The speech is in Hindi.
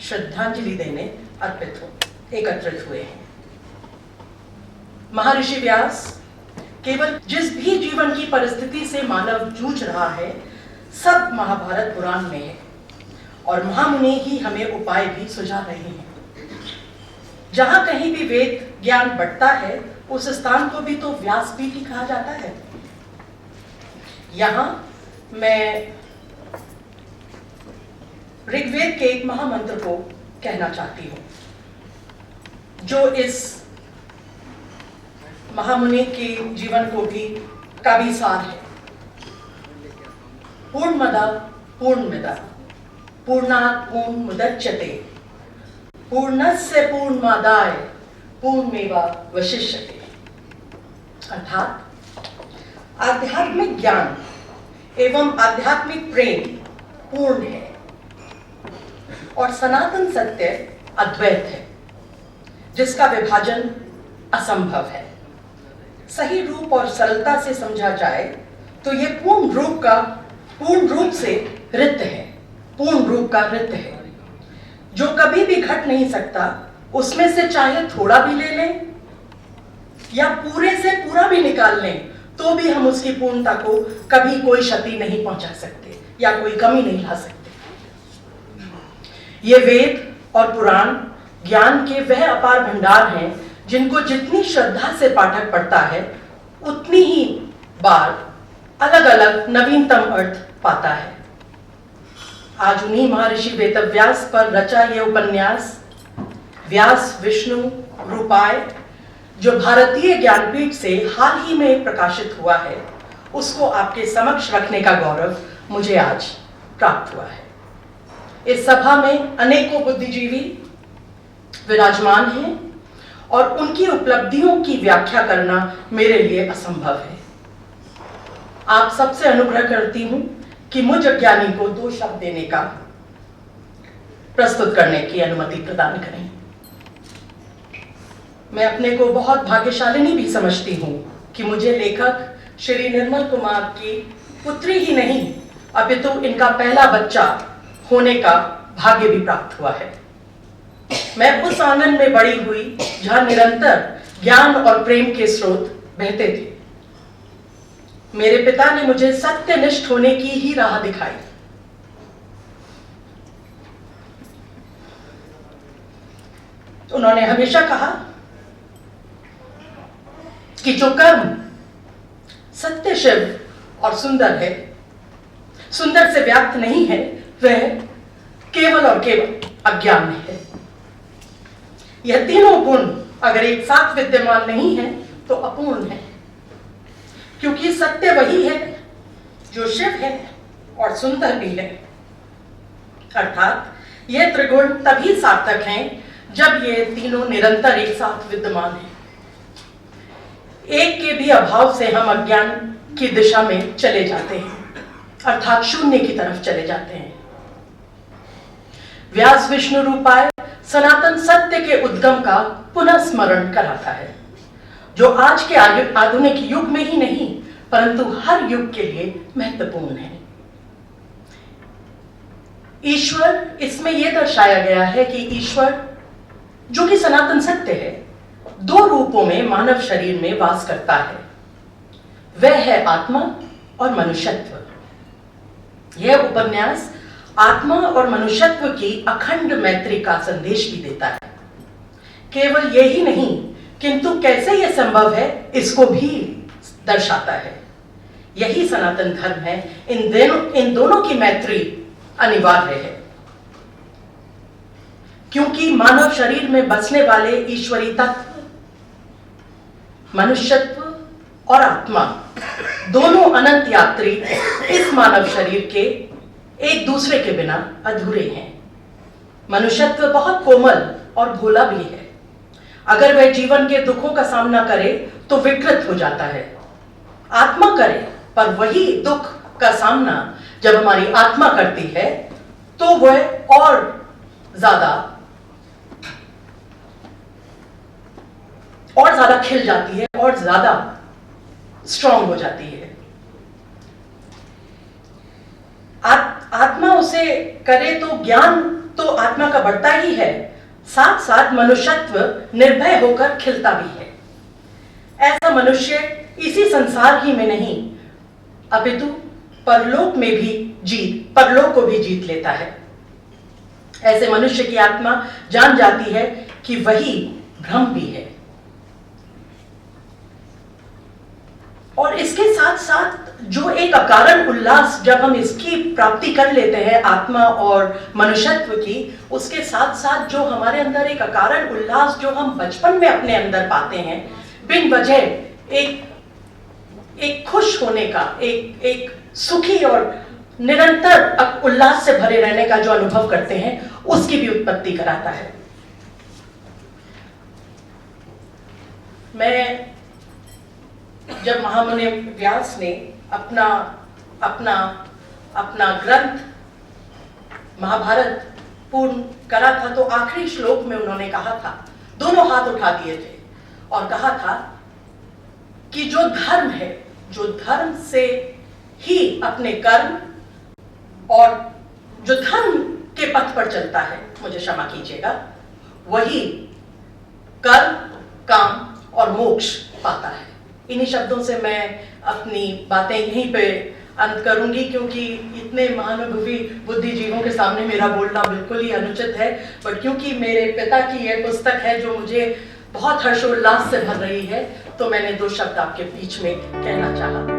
श्रद्धांजलि देने एकत्रित हुए हैं। महर्षि व्यास केवल जिस भी जीवन की परिस्थिति से मानव जूझ रहा है सब महाभारत पुराण में है और महामुनि ही हमें उपाय भी सुझा रहे हैं। जहां कहीं भी वेद ज्ञान बढ़ता है उस स्थान को भी तो व्यासपीठ ही कहा जाता है। यहां मैं ऋग्वेद के एक महामंत्र को कहना चाहती हूं जो इस महामुनि के जीवन को भी का भी सार है। पूर्णमदा पूर्णमिदा पूर्णात् पूर्णमुदच्यते पूर्णस्य पूर्णमादाय पूर्णमेवावशिष्यते। अर्थात आध्यात्मिक ज्ञान एवं आध्यात्मिक प्रेम पूर्ण है और सनातन सत्य अद्वैत है जिसका विभाजन असंभव है। सही रूप और सरलता से समझा जाए तो यह पूर्ण रूप से रित है, पूर्ण रूप का रित है जो कभी भी घट नहीं सकता। उसमें से चाहे थोड़ा भी ले लें या पूरे से पूरा भी निकाल लें तो भी हम उसकी पूर्णता को कभी कोई क्षति नहीं पहुंचा सकते या कोई कमी नहीं ला सकते। ये वेद और पुराण ज्ञान के वह अपार भंडार हैं जिनको जितनी श्रद्धा से पाठक पढ़ता है उतनी ही बार अलग अलग नवीनतम अर्थ पाता है। आज उन्हीं महर्षि वेदव्यास पर रचा यह उपन्यास व्यास विष्णु रूपाय जो भारतीय ज्ञानपीठ से हाल ही में प्रकाशित हुआ है उसको आपके समक्ष रखने का गौरव मुझे आज प्राप्त हुआ है। इस सभा में अनेकों बुद्धिजीवी विराजमान हैं और उनकी उपलब्धियों की व्याख्या करना मेरे लिए असंभव है। आप सबसे अनुग्रह करती हूं कि मुझ अज्ञानी को 2 शब्द देने का प्रस्तुत करने की अनुमति प्रदान करें। मैं अपने को बहुत भाग्यशालिनी भी समझती हूं कि मुझे लेखक श्री निर्मल कुमार की पुत्री ही नहीं अपितु इनका पहला बच्चा होने का भाग्य भी प्राप्त हुआ है। मैं उस आनंद में बड़ी हुई जहां निरंतर ज्ञान और प्रेम के स्रोत बहते थे। मेरे पिता ने मुझे सत्यनिष्ठ होने की ही राह दिखाई। उन्होंने हमेशा कहा कि जो कर्म सत्य शिव और सुंदर है, सुंदर से व्याप्त नहीं है, वह केवल और केवल अज्ञान है। यह तीनों गुण अगर एक साथ विद्यमान नहीं है तो अपूर्ण है, क्योंकि सत्य वही है जो शिव है और सुंदर भी है। अर्थात यह त्रिगुण तभी सार्थक हैं जब ये तीनों निरंतर एक साथ विद्यमान हैं। एक के भी अभाव से हम अज्ञान की दिशा में चले जाते हैं, अर्थात शून्य की तरफ चले जाते हैं। व्यास विष्णु रूपाय सनातन सत्य के उद्गम का पुनः स्मरण कराता है जो आज के आधुनिक युग में ही नहीं परंतु हर युग के लिए महत्वपूर्ण है। ईश्वर, इसमें यह दर्शाया गया है कि ईश्वर जो कि सनातन सत्य है 2 रूपों में मानव शरीर में वास करता है। वह है आत्मा और मनुष्यत्व। यह उपन्यास आत्मा और मनुष्यत्व की अखंड मैत्री का संदेश भी देता है। केवल यही नहीं किंतु कैसे यह संभव है इसको भी दर्शाता है। यही सनातन धर्म है। इन दोनों की मैत्री अनिवार्य है क्योंकि मानव शरीर में बसने वाले ईश्वरी तत्व मनुष्यत्व और आत्मा दोनों अनंत यात्री इस मानव शरीर के एक दूसरे के बिना अधूरे हैं। मनुष्यत्व बहुत कोमल और भोला भी है। अगर वह जीवन के दुखों का सामना करे तो विकृत हो जाता है। आत्मा करे पर वही दुख का सामना जब हमारी आत्मा करती है तो वह और ज्यादा खिल जाती है और ज्यादा स्ट्रांग हो जाती है। आत्मा उसे करे तो ज्ञान तो आत्मा का बढ़ता ही है, साथ साथ मनुष्यत्व निर्भय होकर खिलता भी है। ऐसा मनुष्य इसी संसार ही में नहीं अपितु परलोक को भी जीत लेता है। ऐसे मनुष्य की आत्मा जान जाती है कि वही ब्रह्म भी है। और इसके साथ साथ जो एक अकारण उल्लास जब हम इसकी प्राप्ति कर लेते हैं आत्मा और मनुष्यत्व की, उसके साथ साथ जो हमारे अंदर एक अकारण उल्लास जो हम बचपन में अपने अंदर पाते हैं, बिन वजह एक खुश होने का, एक सुखी और निरंतर उल्लास से भरे रहने का जो अनुभव करते हैं, उसकी भी उत्पत्ति कराता है। मैं जब महामुनि व्यास ने अपना ग्रंथ महाभारत पूर्ण करा था, तो आखिरी श्लोक में उन्होंने कहा था, दोनों हाथ उठा दिए थे और कहा था कि जो धर्म है, जो धर्म से ही अपने कर्म और जो धर्म के पथ पर चलता है, मुझे क्षमा कीजिएगा, वही कर्म, काम और मोक्ष पाता है। इन्हीं शब्दों से मैं अपनी बातें यहीं पे अंत करूंगी, क्योंकि इतने महानुभवी बुद्धिजीवों के सामने मेरा बोलना बिल्कुल ही अनुचित है। पर क्योंकि मेरे पिता की यह पुस्तक है जो मुझे बहुत हर्षोल्लास से भर रही है, तो मैंने दो शब्द आपके बीच में कहना चाहा।